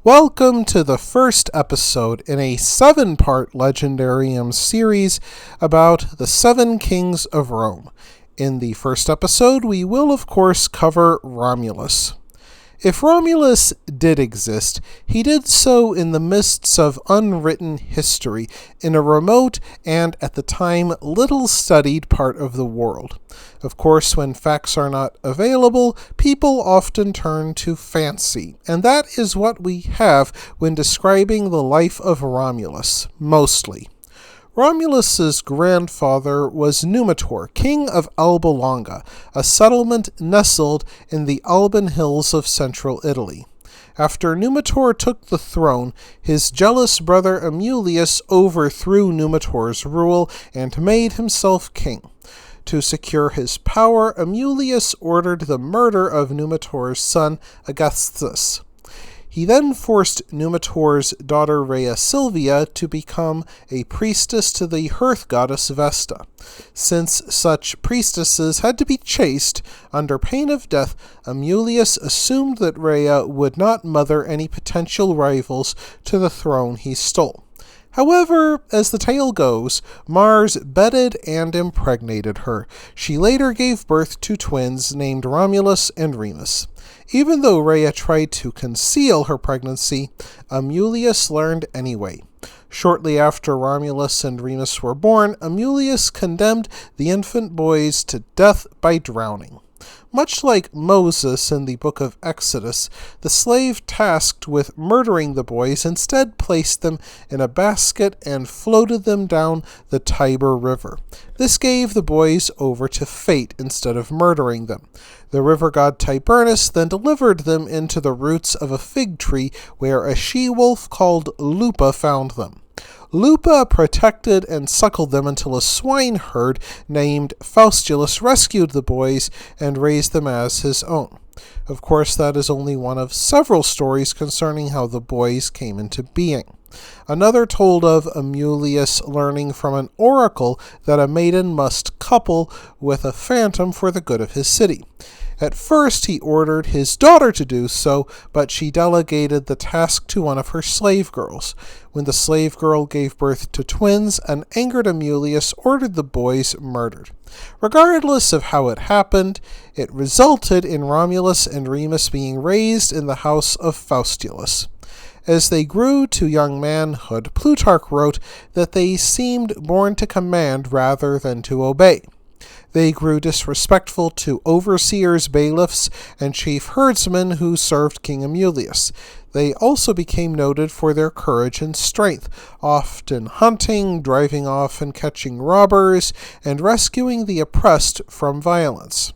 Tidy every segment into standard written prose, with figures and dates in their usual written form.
Welcome to the first episode in a 7-part Legendarium series about the 7 kings of Rome. In the first episode, we will of course cover Romulus. If Romulus did exist, he did so in the midst of unwritten history, in a remote and, at the time, little studied part of the world. Of course, when facts are not available, people often turn to fancy, and that is what we have when describing the life of Romulus, mostly. Romulus's grandfather was Numitor, king of Alba Longa, a settlement nestled in the Alban hills of central Italy. After Numitor took the throne, his jealous brother Amulius overthrew Numitor's rule and made himself king. To secure his power, Amulius ordered the murder of Numitor's son Augustus. He then forced Numitor's daughter Rhea Silvia to become a priestess to the hearth goddess Vesta. Since such priestesses had to be chaste, under pain of death, Amulius assumed that Rhea would not mother any potential rivals to the throne he stole. However, as the tale goes, Mars bedded and impregnated her. She later gave birth to twins named Romulus and Remus. Even though Rhea tried to conceal her pregnancy, Amulius learned anyway. Shortly after Romulus and Remus were born, Amulius condemned the infant boys to death by drowning. Much like Moses in the book of Exodus, the slave tasked with murdering the boys instead placed them in a basket and floated them down the Tiber River. This gave the boys over to fate instead of murdering them. The river god Tibernus then delivered them into the roots of a fig tree where a she-wolf called Lupa found them. Lupa protected and suckled them until a swineherd named Faustulus rescued the boys and raised them as his own. Of course, that is only one of several stories concerning how the boys came into being. Another told of Amulius learning from an oracle that a maiden must couple with a phantom for the good of his city. At first, he ordered his daughter to do so, but she delegated the task to one of her slave girls. When the slave girl gave birth to twins, an angered Amulius ordered the boys murdered. Regardless of how it happened, it resulted in Romulus and Remus being raised in the house of Faustulus. As they grew to young manhood, Plutarch wrote that they seemed born to command rather than to obey. They grew disrespectful to overseers, bailiffs, and chief herdsmen who served King Amulius. They also became noted for their courage and strength, often hunting, driving off and catching robbers, and rescuing the oppressed from violence.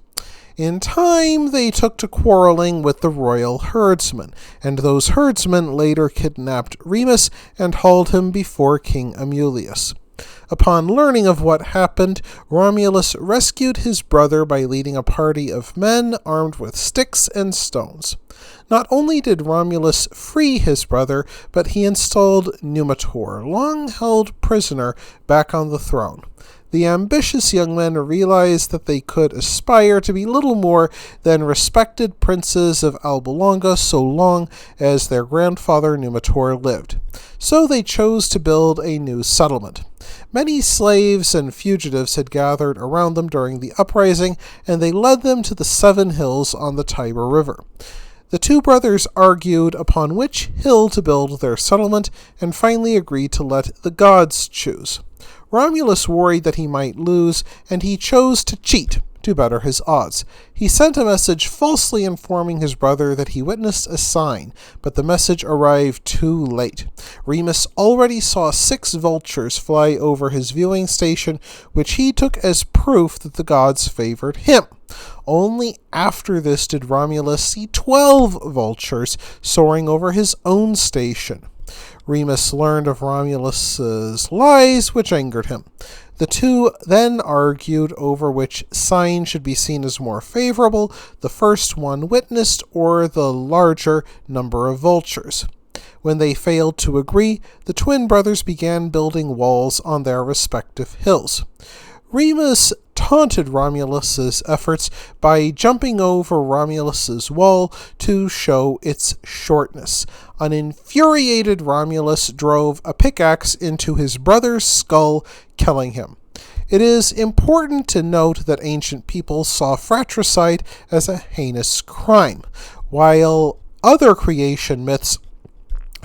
In time, they took to quarreling with the royal herdsmen, and those herdsmen later kidnapped Remus and hauled him before King Amulius. Upon learning of what happened, Romulus rescued his brother by leading a party of men armed with sticks and stones. Not only did Romulus free his brother, but he installed Numitor, long held prisoner, back on the throne. The ambitious young men realized that they could aspire to be little more than respected princes of Alba Longa so long as their grandfather Numitor lived. So they chose to build a new settlement. Many slaves and fugitives had gathered around them during the uprising, and they led them to the 7 hills on the Tiber River. The two brothers argued upon which hill to build their settlement, and finally agreed to let the gods choose. Romulus worried that he might lose, and he chose to cheat to better his odds. He sent a message falsely informing his brother that he witnessed a sign, but the message arrived too late. Remus already saw 6 vultures fly over his viewing station, which he took as proof that the gods favored him. Only after this did Romulus see 12 vultures soaring over his own station. Remus learned of Romulus's lies, which angered him. The two then argued over which sign should be seen as more favorable, the first one witnessed or the larger number of vultures. When they failed to agree, the twin brothers began building walls on their respective hills. Remus taunted Romulus's efforts by jumping over Romulus's wall to show its shortness. An infuriated Romulus drove a pickaxe into his brother's skull, killing him. It is important to note that ancient peoples saw fratricide as a heinous crime. While other creation myths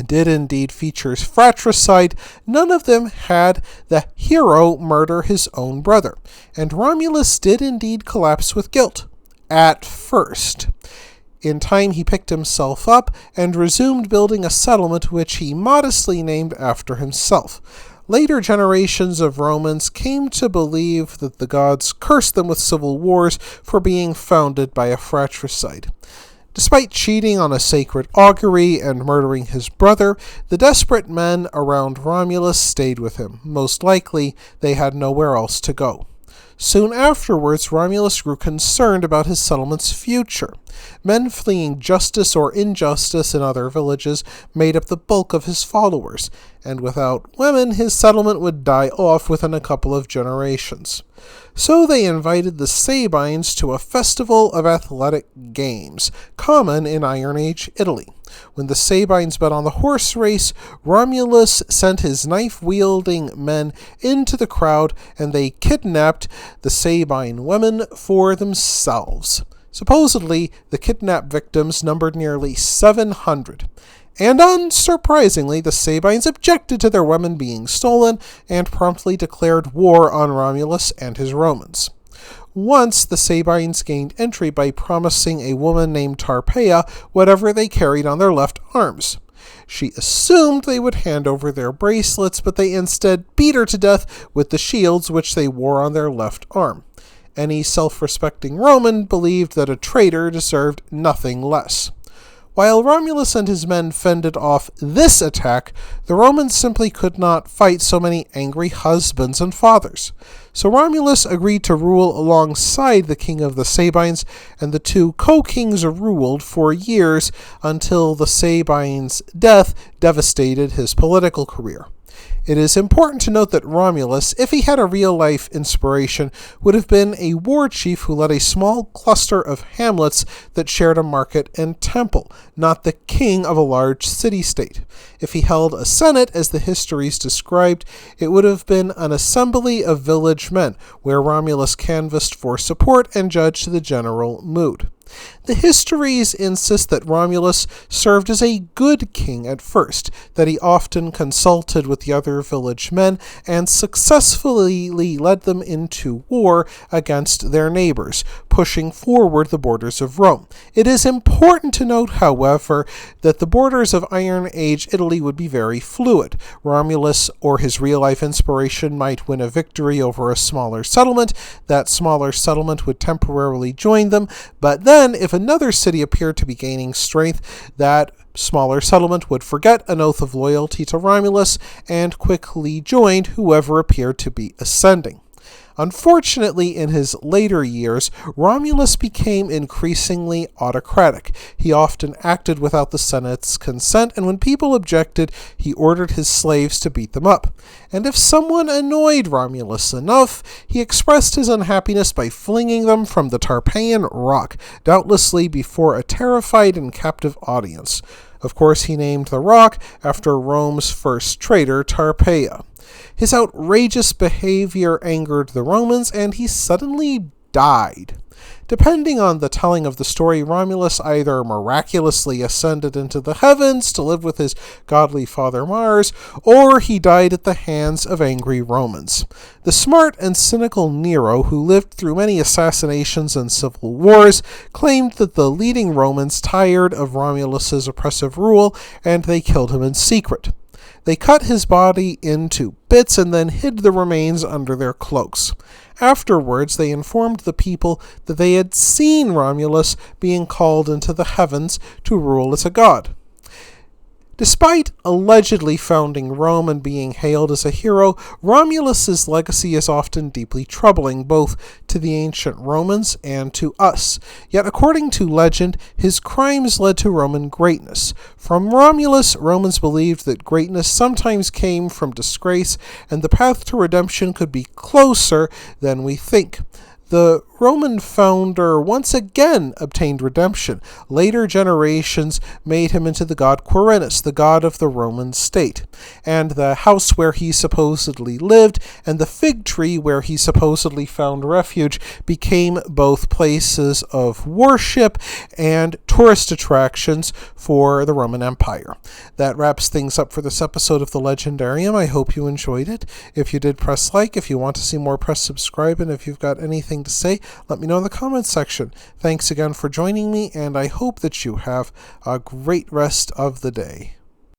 did indeed feature fratricide, none of them had the hero murder his own brother, and Romulus did indeed collapse with guilt. At first. In time he picked himself up and resumed building a settlement which he modestly named after himself. Later generations of Romans came to believe that the gods cursed them with civil wars for being founded by a fratricide. Despite cheating on a sacred augury and murdering his brother, the desperate men around Romulus stayed with him. Most likely, they had nowhere else to go. Soon afterwards, Romulus grew concerned about his settlement's future. Men fleeing justice or injustice in other villages made up the bulk of his followers, and without women, his settlement would die off within a couple of generations. So they invited the Sabines to a festival of athletic games, common in Iron Age Italy. When the Sabines bet on the horse race, Romulus sent his knife-wielding men into the crowd, and they kidnapped the Sabine women for themselves. Supposedly, the kidnapped victims numbered nearly 700. And unsurprisingly, the Sabines objected to their women being stolen and promptly declared war on Romulus and his Romans. Once, the Sabines gained entry by promising a woman named Tarpeia whatever they carried on their left arms. She assumed they would hand over their bracelets, but they instead beat her to death with the shields which they wore on their left arm. Any self-respecting Roman believed that a traitor deserved nothing less. While Romulus and his men fended off this attack, the Romans simply could not fight so many angry husbands and fathers. So Romulus agreed to rule alongside the king of the Sabines, and the two co-kings ruled for years until the Sabines' death devastated his political career. It is important to note that Romulus, if he had a real-life inspiration, would have been a war chief who led a small cluster of hamlets that shared a market and temple, not the king of a large city-state. If he held a senate, as the histories described, it would have been an assembly of village men, where Romulus canvassed for support and judged the general mood. The histories insist that Romulus served as a good king at first, that he often consulted with the other village men and successfully led them into war against their neighbors, pushing forward the borders of Rome. It is important to note, however, that the borders of Iron Age Italy would be very fluid. Romulus or his real-life inspiration might win a victory over a smaller settlement. That smaller settlement would temporarily join them, but then if another city appeared to be gaining strength, that smaller settlement would forget an oath of loyalty to Romulus and quickly joined whoever appeared to be ascending. Unfortunately, in his later years, Romulus became increasingly autocratic. He often acted without the Senate's consent, and when people objected, he ordered his slaves to beat them up. And if someone annoyed Romulus enough, he expressed his unhappiness by flinging them from the Tarpeian rock, doubtlessly before a terrified and captive audience. Of course, he named the rock after Rome's first traitor, Tarpeia. His outrageous behavior angered the Romans, and he suddenly died. Depending on the telling of the story, Romulus either miraculously ascended into the heavens to live with his godly father Mars, or he died at the hands of angry Romans. The smart and cynical Nero, who lived through many assassinations and civil wars, claimed that the leading Romans tired of Romulus's oppressive rule, and they killed him in secret. They cut his body into bits and then hid the remains under their cloaks. Afterwards, they informed the people that they had seen Romulus being called into the heavens to rule as a god. Despite allegedly founding Rome and being hailed as a hero, Romulus's legacy is often deeply troubling, both to the ancient Romans and to us. Yet, according to legend, his crimes led to Roman greatness. From Romulus, Romans believed that greatness sometimes came from disgrace, and the path to redemption could be closer than we think. the Roman founder once again obtained redemption. Later generations made him into the god Quirinus, the god of the Roman state. And the house where he supposedly lived and the fig tree where he supposedly found refuge became both places of worship and tourist attractions for the Roman Empire. That wraps things up for this episode of the Legendarium. I hope you enjoyed it. If you did, press like. If you want to see more, press subscribe. And if you've got anything to say, let me know in the comments section. Thanks again for joining me, and I hope that you have a great rest of the day.